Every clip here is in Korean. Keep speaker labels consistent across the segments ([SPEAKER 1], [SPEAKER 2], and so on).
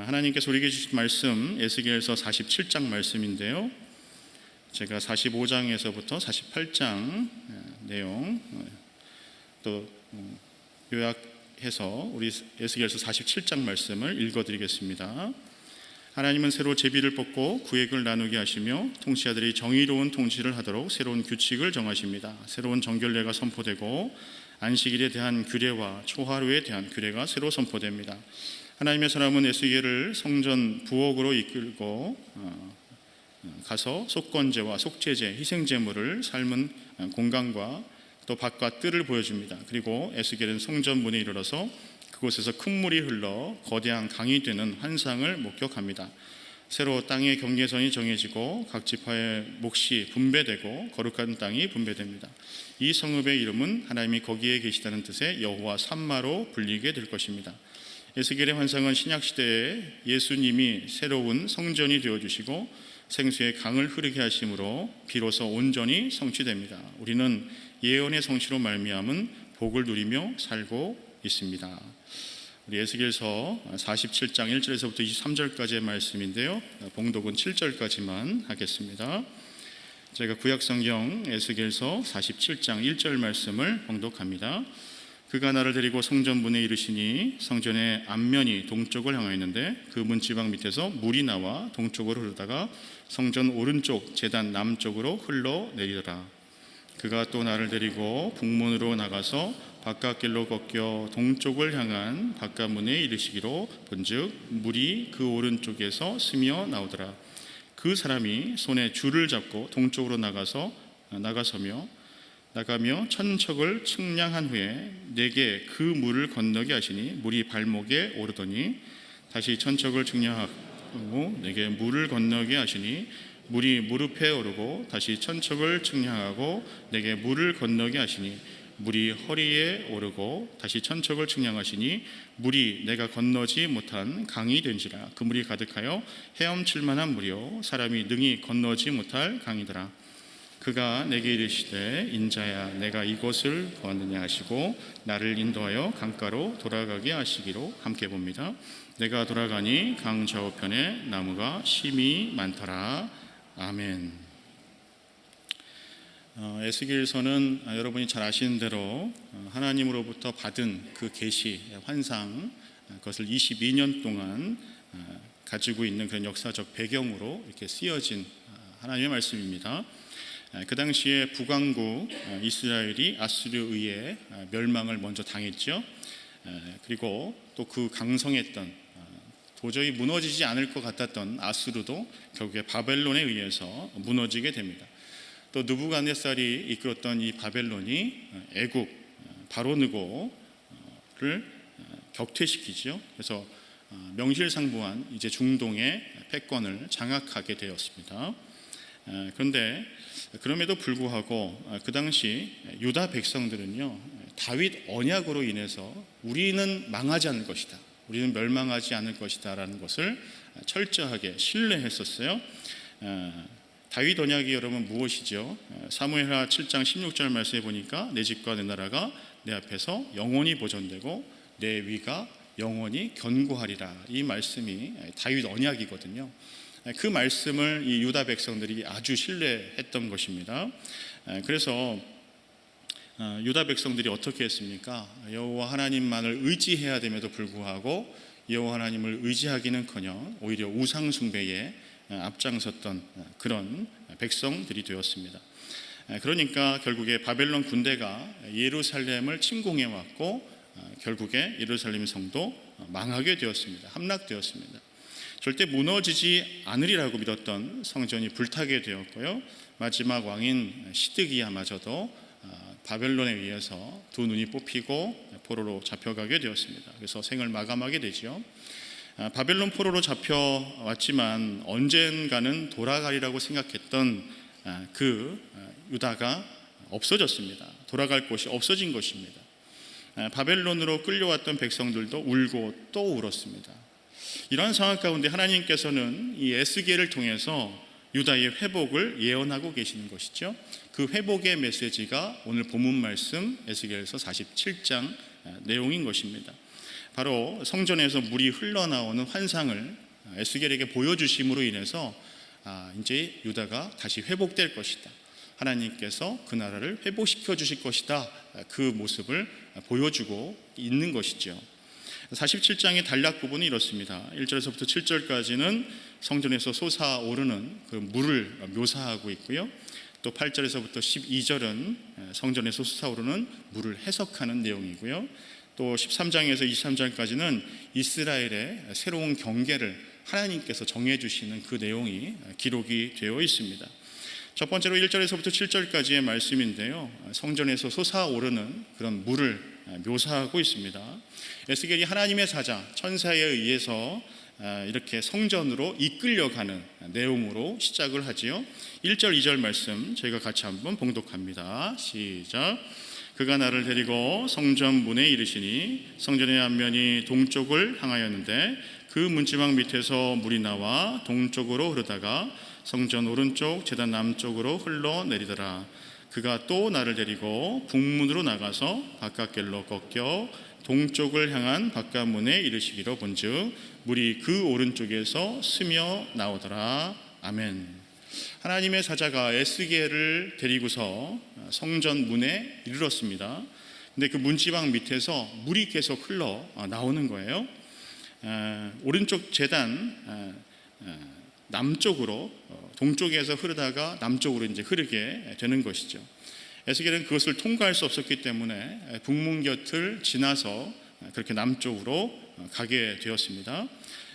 [SPEAKER 1] 하나님께서 우리에게 주신 말씀 에스겔서 47장 말씀인데요, 제가 45장에서부터 48장 내용 또 요약해서 우리 에스겔서 47장 말씀을 읽어드리겠습니다. 하나님은 새로 제비를 뽑고 구획을 나누게 하시며 통치자들이 정의로운 통치를 하도록 새로운 규칙을 정하십니다. 새로운 정결례가 선포되고 안식일에 대한 규례와 초하루에 대한 규례가 새로 선포됩니다. 하나님의 사람은 에스겔을 성전 부엌으로 이끌고 가서 속건제와 속죄제, 희생제물을 삶은 공간과 또 밖과 뜰을 보여줍니다. 그리고 에스겔은 성전 문에 이르러서 그곳에서 큰 물이 흘러 거대한 강이 되는 환상을 목격합니다. 새로 땅의 경계선이 정해지고 각 지파의 몫이 분배되고 거룩한 땅이 분배됩니다. 이 성읍의 이름은 하나님이 거기에 계시다는 뜻의 여호와 삼마로 불리게 될 것입니다. 에스겔의 환상은 신약시대에 예수님이 새로운 성전이 되어주시고 생수의 강을 흐르게 하심으로 비로소 온전히 성취됩니다. 우리는 예언의 성취로 말미암은 복을 누리며 살고 있습니다. 우리 에스겔서 47장 1절에서부터 23절까지의 말씀인데요, 봉독은 7절까지만 하겠습니다. 제가 구약성경 에스겔서 47장 1절 말씀을 봉독합니다. 그가 나를 데리고 성전 문에 이르시니 성전의 앞면이 동쪽을 향하였는데 그 문지방 밑에서 물이 나와 동쪽으로 흐르다가 성전 오른쪽 제단 남쪽으로 흘러내리더라. 그가 또 나를 데리고 북문으로 나가서 바깥길로 꺾여 동쪽을 향한 바깥문에 이르시기로 본즉 물이 그 오른쪽에서 스며 나오더라. 그 사람이 손에 줄을 잡고 동쪽으로 나가며 천척을 측량한 후에 내게 그 물을 건너게 하시니 물이 발목에 오르더니 다시 천척을 측량하고 내게 물을 건너게 하시니 물이 무릎에 오르고 다시 천척을 측량하고 내게 물을 건너게 하시니 물이 허리에 오르고 다시 천척을 측량하시니 물이 내가 건너지 못한 강이 된지라. 그 물이 가득하여 헤엄칠 만한 물이요 사람이 능히 건너지 못할 강이더라. 그가 내게 이르시되 인자야 내가 이곳을 보았느냐 하시고 나를 인도하여 강가로 돌아가게 하시기로 함께 봅니다. 내가 돌아가니 강 좌우편에 나무가 심히 많더라. 아멘. 에스겔서는 여러분이 잘 아시는 대로 하나님으로부터 받은 그 계시, 환상, 그것을 22년 동안 가지고 있는 그런 역사적 배경으로 이렇게 쓰여진 하나님의 말씀입니다. 그 당시에 북왕국 이스라엘이 아수르에 의해 멸망을 먼저 당했죠. 그리고 또 그 강성했던 도저히 무너지지 않을 것 같았던 아수르도 결국에 바벨론에 의해서 무너지게 됩니다. 또 느부갓네살이 이끌었던 이 바벨론이 애국 바로느고를 격퇴시키죠. 그래서 명실상부한 이제 중동의 패권을 장악하게 되었습니다. 그런데 그럼에도 불구하고 그 당시 유다 백성들은요, 다윗 언약으로 인해서 우리는 망하지 않을 것이다, 우리는 멸망하지 않을 것이다 라는 것을 철저하게 신뢰했었어요. 다윗 언약이 여러분 무엇이죠? 사무엘하 7장 16절 말씀에 보니까 내 집과 내 나라가 내 앞에서 영원히 보존되고 내 위가 영원히 견고하리라. 이 말씀이 다윗 언약이거든요. 그 말씀을 이 유다 백성들이 아주 신뢰했던 것입니다. 그래서 유다 백성들이 어떻게 했습니까? 여호와 하나님만을 의지해야 됨에도 불구하고 여호와 하나님을 의지하기는커녕 오히려 우상 숭배에 앞장섰던 그런 백성들이 되었습니다. 그러니까 결국에 바벨론 군대가 예루살렘을 침공해 왔고 결국에 예루살렘 성도 망하게 되었습니다. 함락되었습니다. 절대 무너지지 않으리라고 믿었던 성전이 불타게 되었고요, 마지막 왕인 시드기야마저도 바벨론에 의해서 두 눈이 뽑히고 포로로 잡혀가게 되었습니다. 그래서 생을 마감하게 되죠. 바벨론 포로로 잡혀왔지만 언젠가는 돌아가리라고 생각했던 그 유다가 없어졌습니다. 돌아갈 곳이 없어진 것입니다. 바벨론으로 끌려왔던 백성들도 울고 또 울었습니다. 이러한 상황 가운데 하나님께서는 이 에스겔을 통해서 유다의 회복을 예언하고 계시는 것이죠. 그 회복의 메시지가 오늘 본문 말씀 에스겔서 47장 내용인 것입니다. 바로 성전에서 물이 흘러나오는 환상을 에스겔에게 보여주심으로 인해서 이제 유다가 다시 회복될 것이다, 하나님께서 그 나라를 회복시켜 주실 것이다, 그 모습을 보여주고 있는 것이죠. 47장의 단락 부분이 이렇습니다. 1절에서부터 7절까지는 성전에서 솟아오르는 그 물을 묘사하고 있고요, 또 8절에서부터 12절은 성전에서 솟아오르는 물을 해석하는 내용이고요, 또 13장에서 23장까지는 이스라엘의 새로운 경계를 하나님께서 정해주시는 그 내용이 기록이 되어 있습니다. 첫 번째로 1절에서부터 7절까지의 말씀인데요, 성전에서 솟아오르는 그런 물을 묘사하고 있습니다. 에스겔이 하나님의 사자, 천사에 의해서 이렇게 성전으로 이끌려가는 내용으로 시작을 하지요. 1절, 2절 말씀 저희가 같이 한번 봉독합니다. 시작. 그가 나를 데리고 성전 문에 이르시니 성전의 앞면이 동쪽을 향하였는데 그 문지방 밑에서 물이 나와 동쪽으로 흐르다가 성전 오른쪽 제단 남쪽으로 흘러내리더라. 그가 또 나를 데리고 북문으로 나가서 바깥길로 꺾여 동쪽을 향한 바깥문에 이르시기로 본즉 물이 그 오른쪽에서 스며 나오더라. 아멘. 하나님의 사자가 에스겔을 데리고서 성전 문에 이르렀습니다. 근데 그 문지방 밑에서 물이 계속 흘러 나오는 거예요. 오른쪽 제단 남쪽으로, 동쪽에서 흐르다가 남쪽으로 이제 흐르게 되는 것이죠. 에스겔은 그것을 통과할 수 없었기 때문에 북문 곁을 지나서 그렇게 남쪽으로 가게 되었습니다.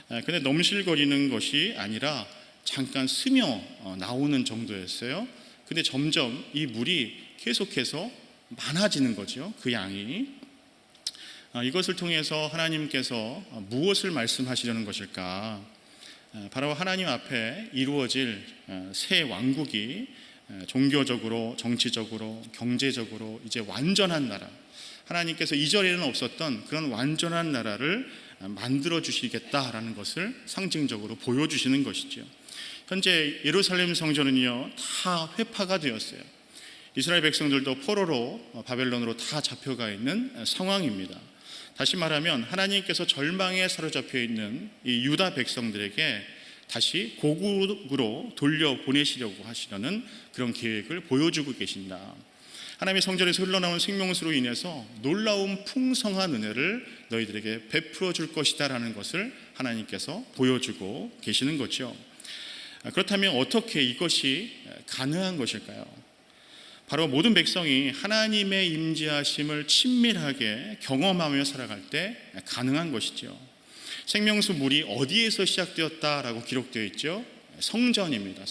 [SPEAKER 1] 근데 넘실거리는 것이 아니라 잠깐 스며 나오는 정도였어요. 근데 점점 이 물이 계속해서 많아지는 거죠, 그 양이. 이것을 통해서 하나님께서 무엇을 말씀하시려는 것일까? 바로 하나님 앞에 이루어질 새 왕국이 종교적으로, 정치적으로, 경제적으로 이제 완전한 나라, 하나님께서 이전에는 없었던 그런 완전한 나라를 만들어 주시겠다라는 것을 상징적으로 보여주시는 것이죠. 현재 예루살렘 성전은요 다 회파가 되었어요. 이스라엘 백성들도 포로로 바벨론으로 다 잡혀가 있는 상황입니다. 다시 말하면 하나님께서 절망에 사로잡혀 있는 이 유다 백성들에게 다시 고국으로 돌려보내시려고 하시려는 그런 계획을 보여주고 계신다. 하나님의 성전에서 흘러나온 생명수로 인해서 놀라운 풍성한 은혜를 너희들에게 베풀어 줄 것이다 라는 것을 하나님께서 보여주고 계시는 거죠. 그렇다면 어떻게 이것이 가능한 것일까요? 바로 모든 백성이 하나님의 임재하심을 친밀하게 경험하며 살아갈 때 가능한 것이죠. 생명수 물이 어디에서 시작되었다라고 기록되어 있죠? 성전입니다.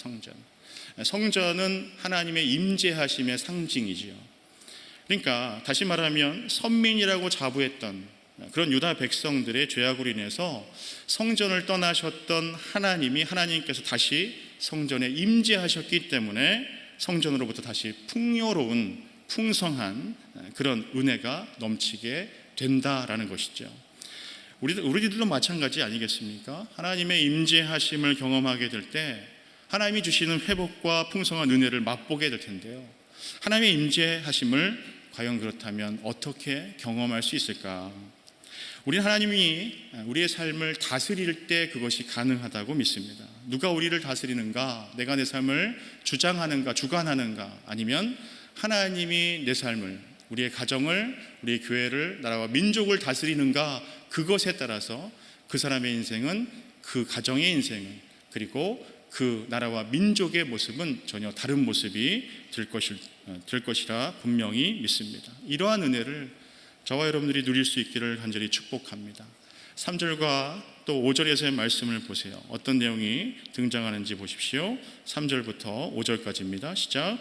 [SPEAKER 1] 성전은 하나님의 임재하심의 상징이지요. 그러니까 다시 말하면 선민이라고 자부했던 그런 유다 백성들의 죄악으로 인해서 성전을 떠나셨던 하나님께서 다시 성전에 임재하셨기 때문에 성전으로부터 다시 풍요로운 풍성한 그런 은혜가 넘치게 된다라는 것이죠. 우리들도 마찬가지 아니겠습니까? 하나님의 임재하심을 경험하게 될 때 하나님이 주시는 회복과 풍성한 은혜를 맛보게 될 텐데요, 하나님의 임재하심을 과연 그렇다면 어떻게 경험할 수 있을까? 우리는 하나님이 우리의 삶을 다스릴 때 그것이 가능하다고 믿습니다. 누가 우리를 다스리는가? 내가 내 삶을 주장하는가, 주관하는가? 아니면 하나님이 내 삶을, 우리의 가정을, 우리의 교회를, 나라와 민족을 다스리는가? 그것에 따라서 그 사람의 인생은, 그 가정의 인생은, 그리고 그 나라와 민족의 모습은 전혀 다른 모습이 될 것이라 분명히 믿습니다. 이러한 은혜를 저와 여러분들이 누릴 수 있기를 간절히 축복합니다. 3절과 또 5절에서의 말씀을 보세요. 어떤 내용이 등장하는지 보십시오. 3절부터 5절까지입니다. 시작.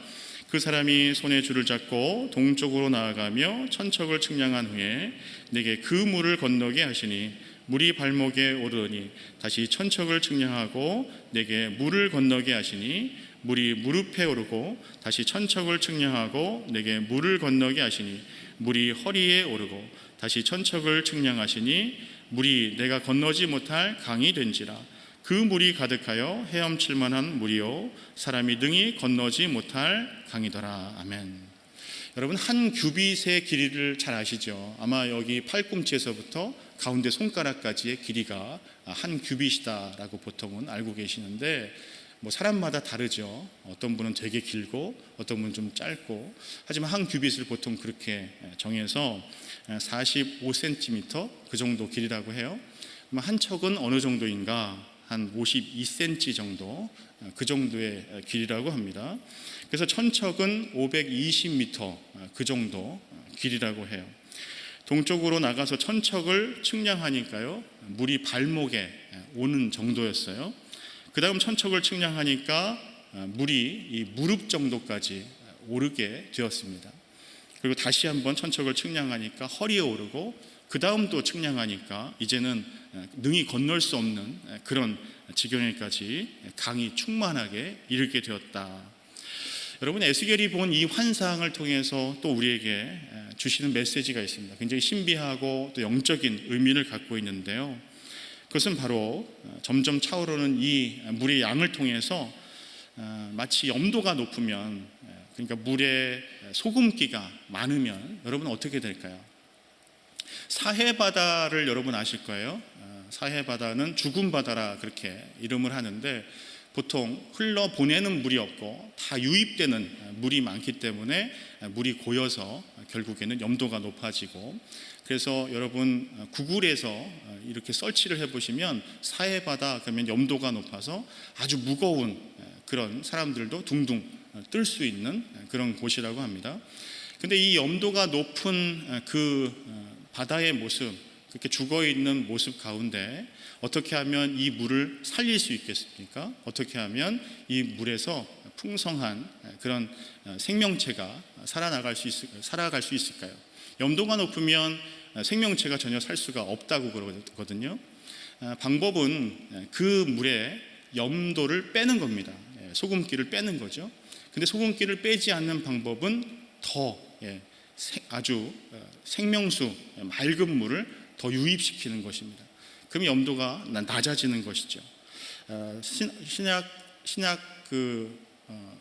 [SPEAKER 1] 그 사람이 손에 줄을 잡고 동쪽으로 나아가며 천척을 측량한 후에 내게 그 물을 건너게 하시니 물이 발목에 오르니 다시 천척을 측량하고 내게 물을 건너게 하시니 물이 무릎에 오르고 다시 천척을 측량하고 내게 물을 건너게 하시니 물이 허리에 오르고 다시 천척을 측량하시니 물이 내가 건너지 못할 강이 된지라. 그 물이 가득하여 헤엄칠 만한 물이요 사람이 능히 건너지 못할 강이더라. 아멘. 여러분, 한 규빗의 길이를 잘 아시죠? 아마 여기 팔꿈치에서부터 가운데 손가락까지의 길이가 한 규빗이다라고 보통은 알고 계시는데, 뭐 사람마다 다르죠. 어떤 분은 되게 길고 어떤 분은 좀 짧고, 하지만 한 규빗을 보통 그렇게 정해서 45cm 그 정도 길이라고 해요. 한 척은 어느 정도인가? 한 52cm 정도, 그 정도의 길이라고 합니다. 그래서 천척은 520m 그 정도 길이라고 해요. 동쪽으로 나가서 천척을 측량하니까요, 물이 발목에 오는 정도였어요. 그 다음 천척을 측량하니까 물이 이 무릎 정도까지 오르게 되었습니다. 그리고 다시 한번 천척을 측량하니까 허리에 오르고, 그 다음 또 측량하니까 이제는 능히 건널 수 없는 그런 지경에까지 강이 충만하게 이르게 되었다. 여러분, 에스겔이 본 이 환상을 통해서 또 우리에게 주시는 메시지가 있습니다. 굉장히 신비하고 또 영적인 의미를 갖고 있는데요, 그것은 바로 점점 차오르는 이 물의 양을 통해서 마치 염도가 높으면, 그러니까 물에 소금기가 많으면 여러분 어떻게 될까요? 사해바다를 여러분 아실 거예요. 사해바다는 죽은 바다라 그렇게 이름을 하는데, 보통 흘러보내는 물이 없고 다 유입되는 물이 많기 때문에 물이 고여서 결국에는 염도가 높아지고, 그래서 여러분 구글에서 이렇게 서치를 해보시면 사해바다 그러면 염도가 높아서 아주 무거운 그런 사람들도 둥둥 뜰 수 있는 그런 곳이라고 합니다. 근데 이 염도가 높은 그 바다의 모습, 그렇게 죽어있는 모습 가운데 어떻게 하면 이 물을 살릴 수 있겠습니까? 어떻게 하면 이 물에서 풍성한 그런 생명체가 살아갈 수 있을까요? 염도가 높으면 생명체가 전혀 살 수가 없다고 그러거든요. 방법은 그 물에 염도를 빼는 겁니다. 소금기를 빼는 거죠. 근데 소금기를 빼지 않는 방법은 더 아주 생명수, 맑은 물을 더 유입시키는 것입니다. 그럼 염도가 낮아지는 것이죠. 신약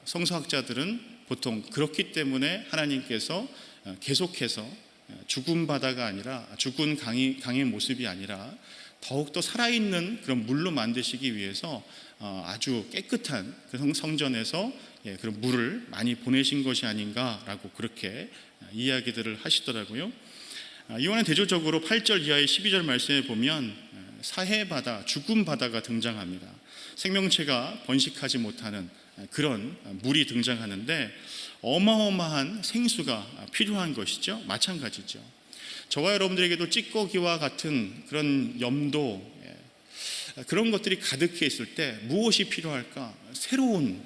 [SPEAKER 1] 성서학자들은 보통 그렇기 때문에 하나님께서 계속해서 죽은 바다가 아니라, 죽은 강의 모습이 아니라 더욱더 살아있는 그런 물로 만드시기 위해서 아주 깨끗한 그 성전에서 그런 물을 많이 보내신 것이 아닌가라고 그렇게 이야기들을 하시더라고요. 이번에 대조적으로 8절 이하의 12절 말씀에 보면 사해바다, 죽은 바다가 등장합니다. 생명체가 번식하지 못하는 그런 물이 등장하는데, 어마어마한 생수가 필요한 것이죠. 마찬가지죠. 저와 여러분들에게도 찌꺼기와 같은 그런 염도, 그런 것들이 가득해 있을 때 무엇이 필요할까? 새로운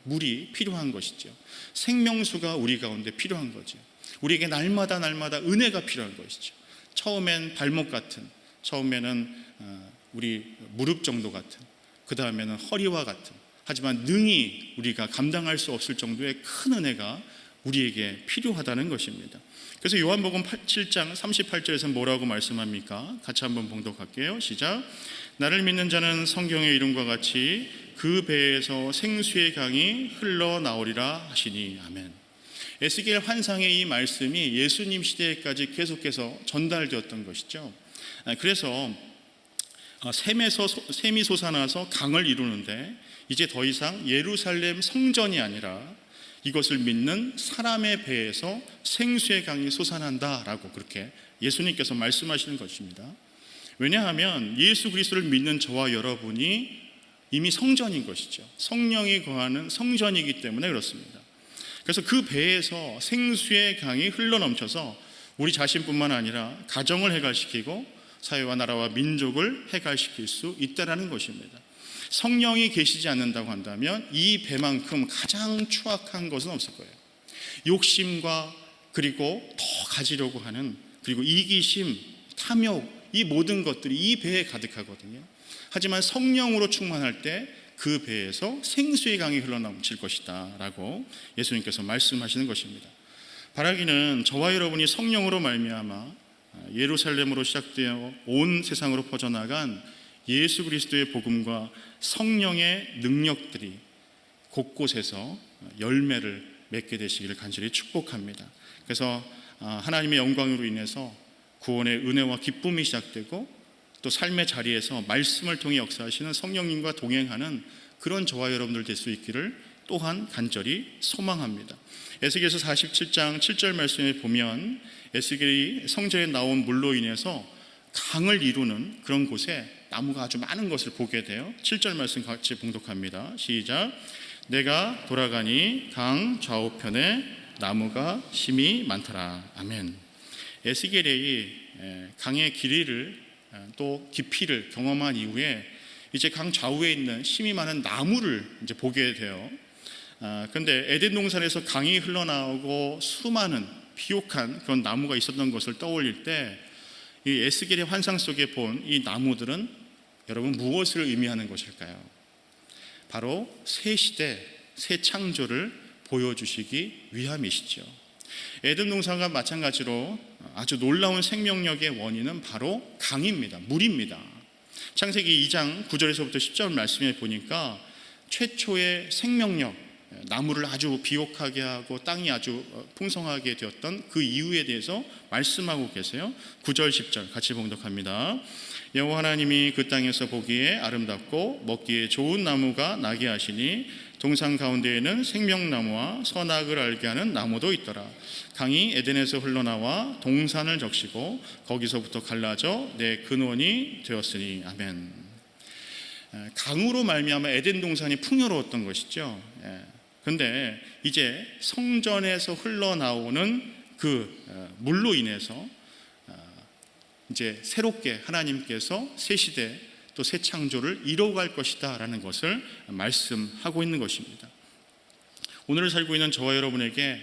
[SPEAKER 1] 물이 필요한 것이죠. 생명수가 우리 가운데 필요한 거죠. 우리에게 날마다 은혜가 필요한 것이죠. 처음엔 발목 같은, 처음에는 우리 무릎 정도 같은, 그 다음에는 허리와 같은, 하지만 능히 우리가 감당할 수 없을 정도의 큰 은혜가 우리에게 필요하다는 것입니다. 그래서 요한복음 7장 38절에서 뭐라고 말씀합니까? 같이 한번 봉독할게요. 시작. 나를 믿는 자는 성경의 이름과 같이 그 배에서 생수의 강이 흘러나오리라 하시니. 아멘. 에스겔 환상의 이 말씀이 예수님 시대에까지 계속해서 전달되었던 것이죠. 그래서 샘이 솟아나서 강을 이루는데, 이제 더 이상 예루살렘 성전이 아니라 이것을 믿는 사람의 배에서 생수의 강이 솟아난다라고 그렇게 예수님께서 말씀하시는 것입니다. 왜냐하면 예수 그리스도를 믿는 저와 여러분이 이미 성전인 것이죠. 성령이 거하는 성전이기 때문에 그렇습니다. 그래서 그 배에서 생수의 강이 흘러넘쳐서 우리 자신뿐만 아니라 가정을 해갈시키고 사회와 나라와 민족을 해갈시킬 수 있다는 것입니다. 성령이 계시지 않는다고 한다면 이 배만큼 가장 추악한 것은 없을 거예요. 욕심과 그리고 더 가지려고 하는, 그리고 이기심, 탐욕, 이 모든 것들이 이 배에 가득하거든요. 하지만 성령으로 충만할 때 그 배에서 생수의 강이 흘러넘칠 것이다 라고 예수님께서 말씀하시는 것입니다. 바라기는 저와 여러분이 성령으로 말미암아 예루살렘으로 시작되어 온 세상으로 퍼져나간 예수 그리스도의 복음과 성령의 능력들이 곳곳에서 열매를 맺게 되시기를 간절히 축복합니다. 그래서 하나님의 영광으로 인해서 구원의 은혜와 기쁨이 시작되고 또 삶의 자리에서 말씀을 통해 역사하시는 성령님과 동행하는 그런 저와 여러분들 될 수 있기를 또한 간절히 소망합니다. 에스겔서 47장 7절 말씀에 보면 에스겔이 성전에 나온 물로 인해서 강을 이루는 그런 곳에 나무가 아주 많은 것을 보게 돼요. 7절 말씀 같이 봉독합니다. 시작. 내가 돌아가니 강 좌우편에 나무가 심이 많더라. 아멘. 에스겔이 강의 길이를 또 깊이를 경험한 이후에 이제 강 좌우에 있는 심이 많은 나무를 이제 보게 돼요. 그런데 에덴 동산에서 강이 흘러나오고 수많은 비옥한 그런 나무가 있었던 것을 떠올릴 때 이 에스겔의 환상 속에 본 이 나무들은 여러분 무엇을 의미하는 것일까요? 바로 새 시대, 새 창조를 보여주시기 위함이시죠. 에덴 동산과 마찬가지로 아주 놀라운 생명력의 원인은 바로 강입니다. 물입니다. 창세기 2장 9절에서부터 10절 말씀에 보니까 최초의 생명력, 나무를 아주 비옥하게 하고 땅이 아주 풍성하게 되었던 그 이유에 대해서 말씀하고 계세요. 9절 10절 같이 봉독합니다. 여호와 하나님이 그 땅에서 보기에 아름답고 먹기에 좋은 나무가 나게 하시니 동산 가운데에는 생명나무와 선악을 알게 하는 나무도 있더라. 강이 에덴에서 흘러나와 동산을 적시고 거기서부터 갈라져 내 근원이 되었으니. 아멘. 강으로 말미암아 에덴 동산이 풍요로웠던 것이죠. 그런데 이제 성전에서 흘러나오는 그 물로 인해서 이제 새롭게 하나님께서 새 시대 또 새 창조를 이뤄갈 것이다 라는 것을 말씀하고 있는 것입니다. 오늘 살고 있는 저와 여러분에게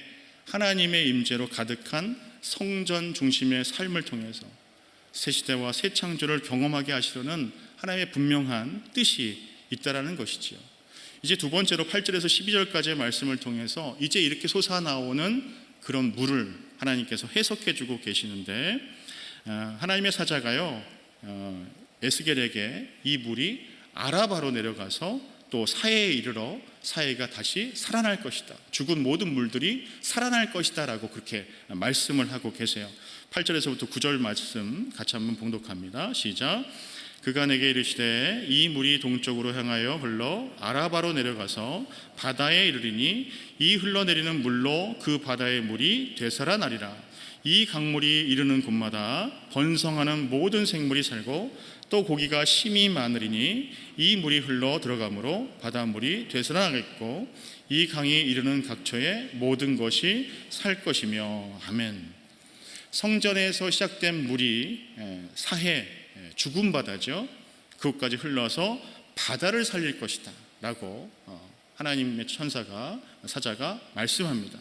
[SPEAKER 1] 하나님의 임재로 가득한 성전 중심의 삶을 통해서 새 시대와 새 창조를 경험하게 하시려는 하나님의 분명한 뜻이 있다라는 것이지요. 이제 두 번째로 8절에서 12절까지의 말씀을 통해서 이제 이렇게 솟아나오는 그런 물을 하나님께서 해석해 주고 계시는데 하나님의 사자가요 에스겔에게 이 물이 아라바로 내려가서 또 사해에 이르러 사해가 다시 살아날 것이다, 죽은 모든 물들이 살아날 것이다 라고 그렇게 말씀을 하고 계세요. 8절에서부터 9절 말씀 같이 한번 봉독합니다. 시작. 그가 내게 이르시되 이 물이 동쪽으로 향하여 흘러 아라바로 내려가서 바다에 이르리니 이 흘러내리는 물로 그 바다의 물이 되살아나리라. 이 강물이 이르는 곳마다 번성하는 모든 생물이 살고 또 고기가 심이 많으리니 이 물이 흘러 들어가므로 바닷물이 되살아나겠고 이 강이 이르는 각처에 모든 것이 살 것이며. 아멘. 성전에서 시작된 물이 사해, 죽은 바다죠. 그곳까지 흘러서 바다를 살릴 것이다 라고 하나님의 사자가 말씀합니다.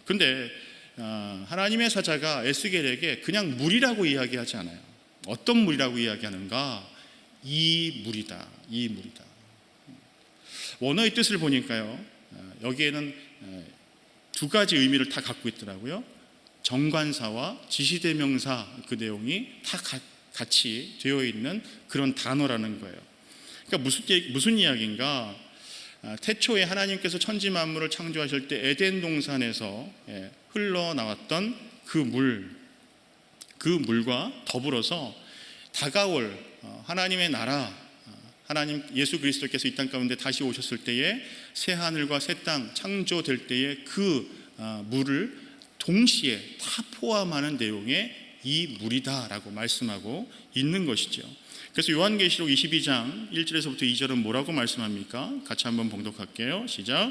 [SPEAKER 1] 그런데 하나님의 사자가 에스겔에게 그냥 물이라고 이야기하지 않아요. 어떤 물이라고 이야기하는가? 이 물이다, 이 물이다. 원어의 뜻을 보니까요 여기에는 두 가지 의미를 다 갖고 있더라고요. 정관사와 지시대명사 그 내용이 다 같이 되어 있는 그런 단어라는 거예요. 그러니까 무슨 이야기인가? 태초에 하나님께서 천지 만물을 창조하실 때 에덴 동산에서 흘러나왔던 그 물과 더불어서 다가올 하나님의 나라, 하나님 예수 그리스도께서 이 땅 가운데 다시 오셨을 때에 새 하늘과 새 땅 창조될 때에 그 물을 동시에 다 포함하는 내용의 이 물이다라고 말씀하고 있는 것이죠. 그래서 요한계시록 22장 1절에서부터 2절은 뭐라고 말씀합니까? 같이 한번 봉독할게요. 시작.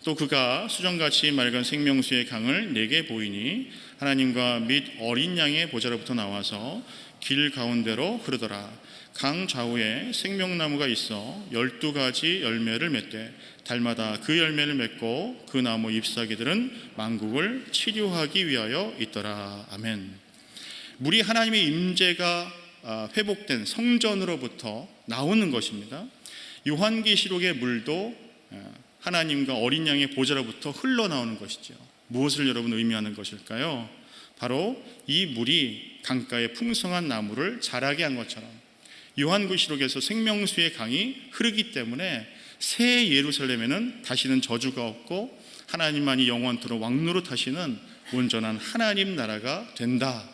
[SPEAKER 1] 또 그가 수정같이 맑은 생명수의 강을 내게 보이니 하나님과 및 어린 양의 보좌로부터 나와서 길 가운데로 흐르더라. 강 좌우에 생명나무가 있어 12가지 열매를 맺되 달마다 그 열매를 맺고 그 나무 잎사귀들은 만국을 치료하기 위하여 있더라. 아멘. 물이 하나님의 임재가 회복된 성전으로부터 나오는 것입니다. 요한계시록의 물도 하나님과 어린 양의 보좌로부터 흘러나오는 것이죠. 무엇을 여러분 의미하는 것일까요? 바로 이 물이 강가의 풍성한 나무를 자라게 한 것처럼 요한계시록에서 생명수의 강이 흐르기 때문에 새 예루살렘에는 다시는 저주가 없고 하나님만이 영원토록 왕노릇하시는 온전한 하나님 나라가 된다.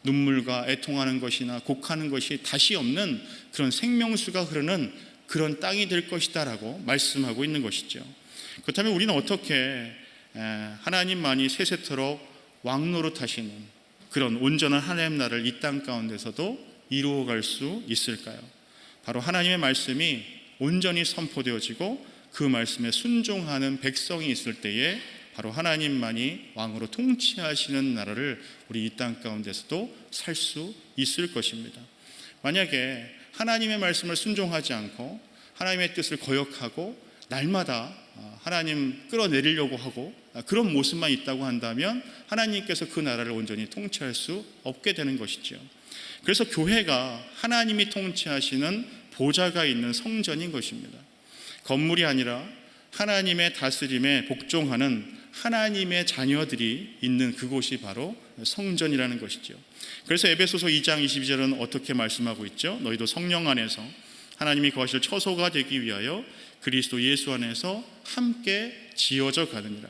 [SPEAKER 1] 눈물과 애통하는 것이나 곡하는 것이 다시 없는 그런 생명수가 흐르는 그런 땅이 될 것이다 라고 말씀하고 있는 것이죠. 그렇다면 우리는 어떻게 하나님만이 세세토록 왕노릇하시는 그런 온전한 하나님 나라를 이 땅 가운데서도 이루어갈 수 있을까요? 바로 하나님의 말씀이 온전히 선포되어지고 그 말씀에 순종하는 백성이 있을 때에 바로 하나님만이 왕으로 통치하시는 나라를 우리 이 땅 가운데서도 살 수 있을 것입니다. 만약에 하나님의 말씀을 순종하지 않고 하나님의 뜻을 거역하고 날마다 하나님 끌어내리려고 하고 그런 모습만 있다고 한다면 하나님께서 그 나라를 온전히 통치할 수 없게 되는 것이죠. 그래서 교회가 하나님이 통치하시는 보좌가 있는 성전인 것입니다. 건물이 아니라 하나님의 다스림에 복종하는 하나님의 자녀들이 있는 그곳이 바로 성전이라는 것이죠. 그래서 에베소서 2장 22절은 어떻게 말씀하고 있죠? 너희도 성령 안에서 하나님이 거하실 처소가 되기 위하여 그리스도 예수 안에서 함께 지어져 가느니라.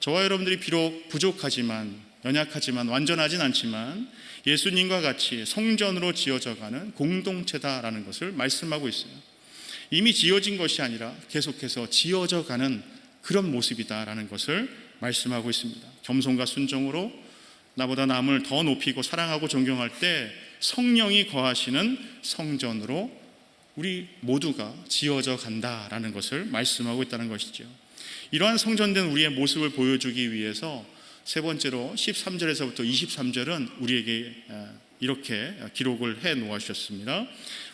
[SPEAKER 1] 저와 여러분들이 비록 부족하지만 연약하지만 완전하진 않지만 예수님과 같이 성전으로 지어져 가는 공동체다라는 것을 말씀하고 있어요. 이미 지어진 것이 아니라 계속해서 지어져 가는 그런 모습이다라는 것을 말씀하고 있습니다. 겸손과 순종으로 나보다 남을 더 높이고 사랑하고 존경할 때 성령이 거하시는 성전으로 우리 모두가 지어져 간다라는 것을 말씀하고 있다는 것이죠. 이러한 성전된 우리의 모습을 보여주기 위해서 세 번째로 13절에서부터 23절은 우리에게 이렇게 기록을 해 놓으셨습니다.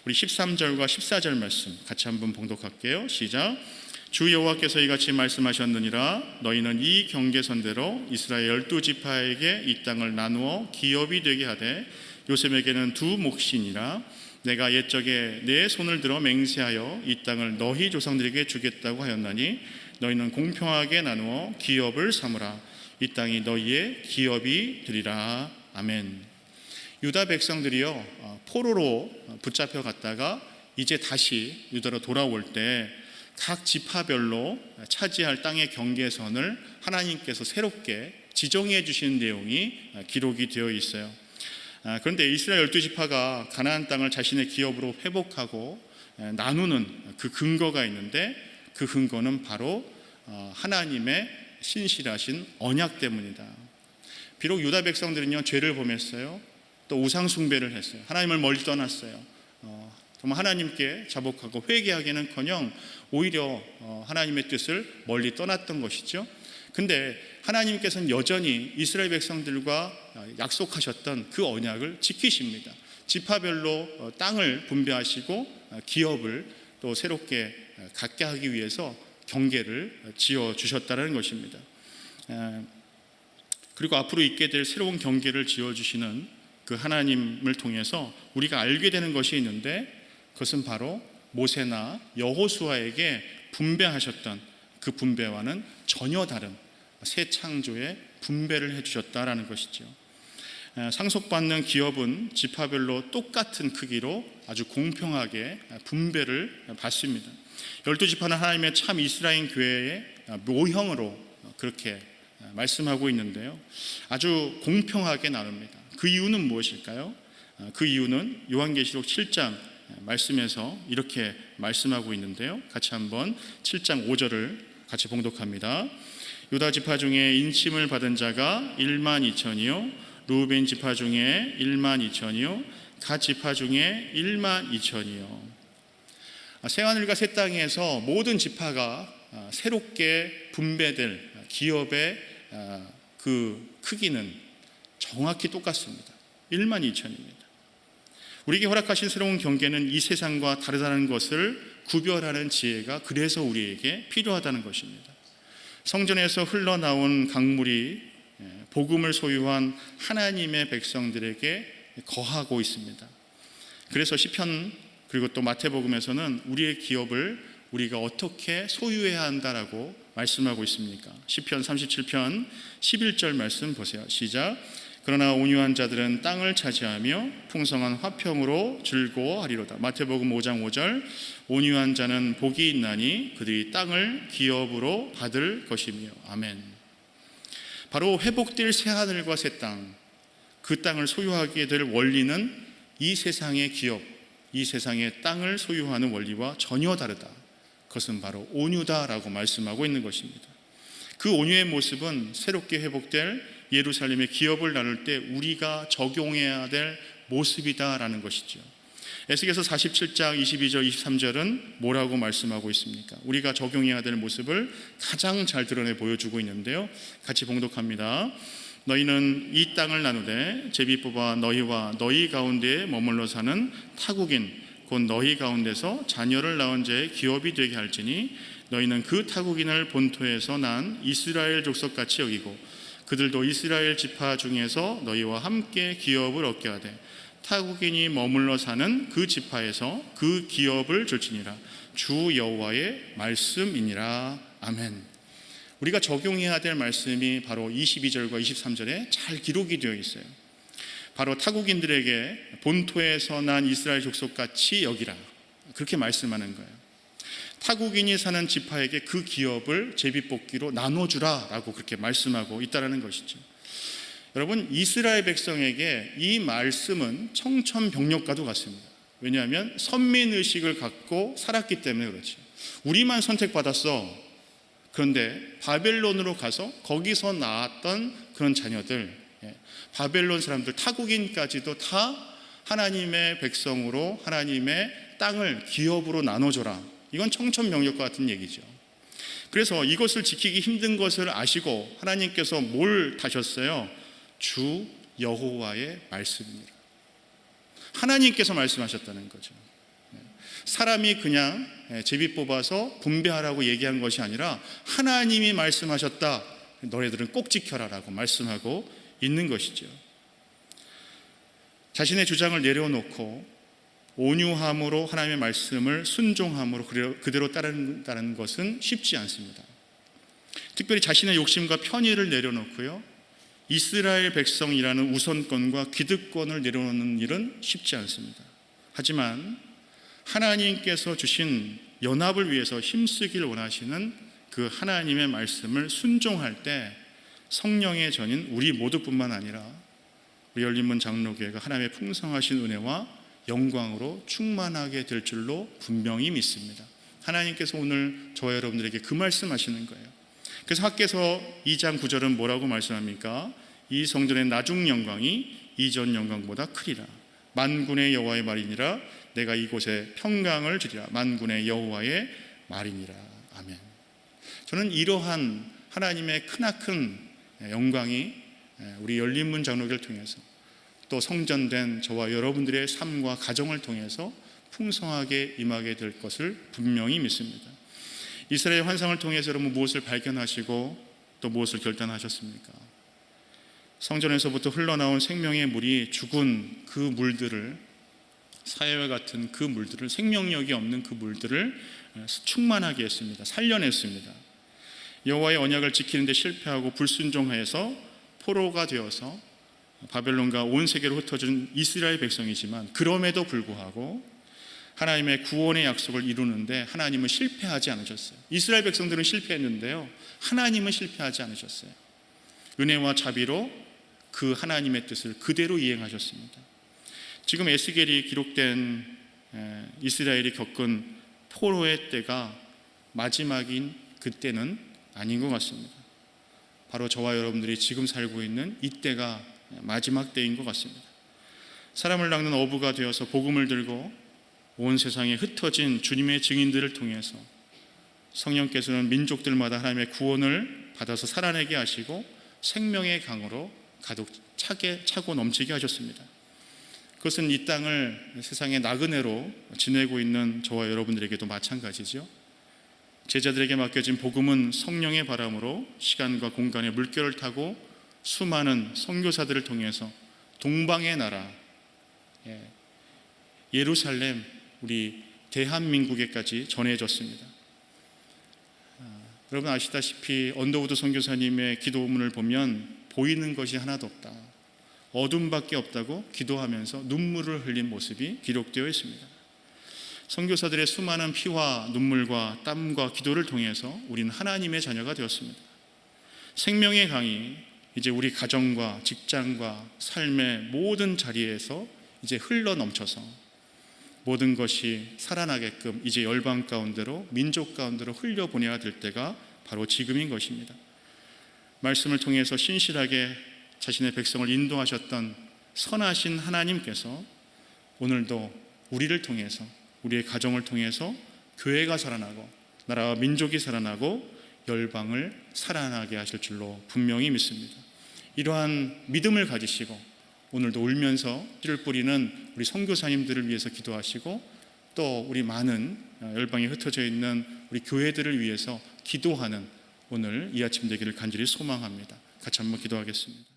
[SPEAKER 1] 우리 13절과 14절 말씀 같이 한번 봉독할게요. 시작. 주 여호와께서 이같이 말씀하셨느니라. 너희는 이 경계선대로 이스라엘 12지파에게 이 땅을 나누어 기업이 되게 하되 요셉에게는 두 몫이니라. 내가 옛적에 내 손을 들어 맹세하여 이 땅을 너희 조상들에게 주겠다고 하였나니 너희는 공평하게 나누어 기업을 삼으라. 이 땅이 너희의 기업이 되리라. 아멘. 유다 백성들이요 포로로 붙잡혀 갔다가 이제 다시 유다로 돌아올 때 각 지파별로 차지할 땅의 경계선을 하나님께서 새롭게 지정해 주신 내용이 기록이 되어 있어요. 그런데 이스라엘 12지파가 가나안 땅을 자신의 기업으로 회복하고 나누는 그 근거가 있는데 그 근거는 바로 하나님의 신실하신 언약 때문이다. 비록 유다 백성들은요 죄를 범했어요. 또 우상 숭배를 했어요. 하나님을 멀리 떠났어요. 정말 하나님께 자복하고 회개하기는커녕 오히려 하나님의 뜻을 멀리 떠났던 것이죠. 근데 하나님께서는 여전히 이스라엘 백성들과 약속하셨던 그 언약을 지키십니다. 지파별로 땅을 분배하시고 기업을 또 새롭게 갖게 하기 위해서 경계를 지어주셨다는 것입니다. 그리고 앞으로 있게 될 새로운 경계를 지어주시는 그 하나님을 통해서 우리가 알게 되는 것이 있는데 그것은 바로 모세나 여호수아에게 분배하셨던 그 분배와는 전혀 다른 새 창조의 분배를 해주셨다라는 것이죠. 상속받는 기업은 지파별로 똑같은 크기로 아주 공평하게 분배를 받습니다. 12지파는 하나님의 참 이스라엘 교회의 모형으로 그렇게 말씀하고 있는데요. 아주 공평하게 나눕니다. 그 이유는 무엇일까요? 그 이유는 요한계시록 7장 말씀에서 이렇게 말씀하고 있는데요. 같이 한번 7장 5절을 같이 봉독합니다. 유다 지파 중에 인침을 받은 자가 1만 2천이요 루벤 지파 중에 1만 2천이요 갓 지파 중에 1만 2천이요. 새하늘과 새 땅에서 모든 지파가 새롭게 분배될 기업의 그 크기는 정확히 똑같습니다. 1만 2천입니다. 우리에게 허락하신 새로운 경계는 이 세상과 다르다는 것을 구별하는 지혜가 그래서 우리에게 필요하다는 것입니다. 성전에서 흘러나온 강물이 복음을 소유한 하나님의 백성들에게 거하고 있습니다. 그래서 시편 그리고 또 마태복음에서는 우리의 기업을 우리가 어떻게 소유해야 한다라고 말씀하고 있습니까? 시편 37편 11절 말씀 보세요. 시작. 그러나 온유한 자들은 땅을 차지하며 풍성한 화평으로 즐거워하리로다. 마태복음 5장 5절. 온유한 자는 복이 있나니 그들이 땅을 기업으로 받을 것이며. 아멘. 바로 회복될 새하늘과 새 땅, 그 땅을 소유하게 될 원리는 이 세상의 기업, 이 세상의 땅을 소유하는 원리와 전혀 다르다. 그것은 바로 온유다라고 말씀하고 있는 것입니다. 그 온유의 모습은 새롭게 회복될 예루살렘의 기업을 나눌 때 우리가 적용해야 될 모습이다라는 것이죠. 에스겔서 47장 22절 23절은 뭐라고 말씀하고 있습니까? 우리가 적용해야 될 모습을 가장 잘 드러내 보여주고 있는데요, 같이 봉독합니다. 너희는 이 땅을 나누되 제비 뽑아 너희와 너희 가운데에 머물러 사는 타국인 곧 너희 가운데서 자녀를 낳은 자의 기업이 되게 할지니 너희는 그 타국인을 본토에서 난 이스라엘 족속같이 여기고 그들도 이스라엘 지파 중에서 너희와 함께 기업을 얻게 하되 타국인이 머물러 사는 그 지파에서 그 기업을 줄지니라. 주 여호와의 말씀이니라. 아멘. 우리가 적용해야 될 말씀이 바로 22절과 23절에 잘 기록이 되어 있어요. 바로 타국인들에게 본토에서 난 이스라엘 족속같이 여기라, 그렇게 말씀하는 거예요. 타국인이 사는 지파에게 그 기업을 제비뽑기로 나눠주라 라고 그렇게 말씀하고 있다는 것이죠. 여러분, 이스라엘 백성에게 이 말씀은 청천벽력과도 같습니다. 왜냐하면 선민의식을 갖고 살았기 때문에 그렇죠. 우리만 선택받았어. 그런데 바벨론으로 가서 거기서 낳았던 그런 자녀들, 바벨론 사람들, 타국인까지도 다 하나님의 백성으로 하나님의 땅을 기업으로 나눠줘라. 이건 청천벽력과 같은 얘기죠. 그래서 이것을 지키기 힘든 것을 아시고 하나님께서 뭘 다셨어요? 주 여호와의 말씀이니라. 하나님께서 말씀하셨다는 거죠. 사람이 그냥 제비 뽑아서 분배하라고 얘기한 것이 아니라 하나님이 말씀하셨다. 너희들은 꼭 지켜라 라고 말씀하고 있는 것이죠. 자신의 주장을 내려놓고 온유함으로 하나님의 말씀을 순종함으로 그대로 따른다는 것은 쉽지 않습니다. 특별히 자신의 욕심과 편의를 내려놓고요, 이스라엘 백성이라는 우선권과 기득권을 내려놓는 일은 쉽지 않습니다. 하지만 하나님께서 주신 연합을 위해서 힘쓰길 원하시는 그 하나님의 말씀을 순종할 때 성령의 전인 우리 모두뿐만 아니라 우리 열린문 장로교회가 하나님의 풍성하신 은혜와 영광으로 충만하게 될 줄로 분명히 믿습니다. 하나님께서 오늘 저와 여러분들에게 그 말씀하시는 거예요. 그래서 학개서 2장 9절은 뭐라고 말씀합니까? 이 성전의 나중 영광이 이전 영광보다 크리라. 만군의 여호와의 말이니라. 내가 이곳에 평강을 주리라. 만군의 여호와의 말이니라. 아멘. 저는 이러한 하나님의 크나큰 영광이 우리 열린문 장로교를 통해서 또 성전된 저와 여러분들의 삶과 가정을 통해서 풍성하게 임하게 될 것을 분명히 믿습니다. 이스라엘 환상을 통해서 여러분 무엇을 발견하시고 또 무엇을 결단하셨습니까? 성전에서부터 흘러나온 생명의 물이 죽은 그 물들을, 사해와 같은 그 물들을, 생명력이 없는 그 물들을 충만하게 했습니다. 살려냈습니다. 여호와의 언약을 지키는 데 실패하고 불순종하여서 포로가 되어서 바벨론과 온 세계로 흩어진 이스라엘 백성이지만 그럼에도 불구하고 하나님의 구원의 약속을 이루는데 하나님은 실패하지 않으셨어요. 이스라엘 백성들은 실패했는데요, 하나님은 실패하지 않으셨어요. 은혜와 자비로 그 하나님의 뜻을 그대로 이행하셨습니다. 지금 에스겔이 기록된 이스라엘이 겪은 포로의 때가 마지막인 그때는 아닌 것 같습니다. 바로 저와 여러분들이 지금 살고 있는 이때가 마지막 때인 것 같습니다. 사람을 낚는 어부가 되어서 복음을 들고 온 세상에 흩어진 주님의 증인들을 통해서 성령께서는 민족들마다 하나님의 구원을 받아서 살아내게 하시고 생명의 강으로 가득 차고 넘치게 하셨습니다. 그것은 이 땅을 세상의 나그네로 지내고 있는 저와 여러분들에게도 마찬가지죠. 제자들에게 맡겨진 복음은 성령의 바람으로 시간과 공간의 물결을 타고 수많은 선교사들을 통해서 동방의 나라, 예루살렘, 우리 대한민국에까지 전해졌습니다. 여러분 아시다시피 언더우드 선교사님의 기도문을 보면 보이는 것이 하나도 없다. 어둠밖에 없다고 기도하면서 눈물을 흘린 모습이 기록되어 있습니다. 선교사들의 수많은 피와 눈물과 땀과 기도를 통해서 우리는 하나님의 자녀가 되었습니다. 생명의 강이 이제 우리 가정과 직장과 삶의 모든 자리에서 이제 흘러 넘쳐서 모든 것이 살아나게끔 이제 열방 가운데로, 민족 가운데로 흘려보내야 될 때가 바로 지금인 것입니다. 말씀을 통해서 신실하게 자신의 백성을 인도하셨던 선하신 하나님께서 오늘도 우리를 통해서, 우리의 가정을 통해서 교회가 살아나고 나라와 민족이 살아나고 열방을 살아나게 하실 줄로 분명히 믿습니다. 이러한 믿음을 가지시고 오늘도 울면서 씨를 뿌리는 우리 선교사님들을 위해서 기도하시고 또 우리 많은 열방에 흩어져 있는 우리 교회들을 위해서 기도하는 오늘 이 아침 되기를 간절히 소망합니다. 같이 한번 기도하겠습니다.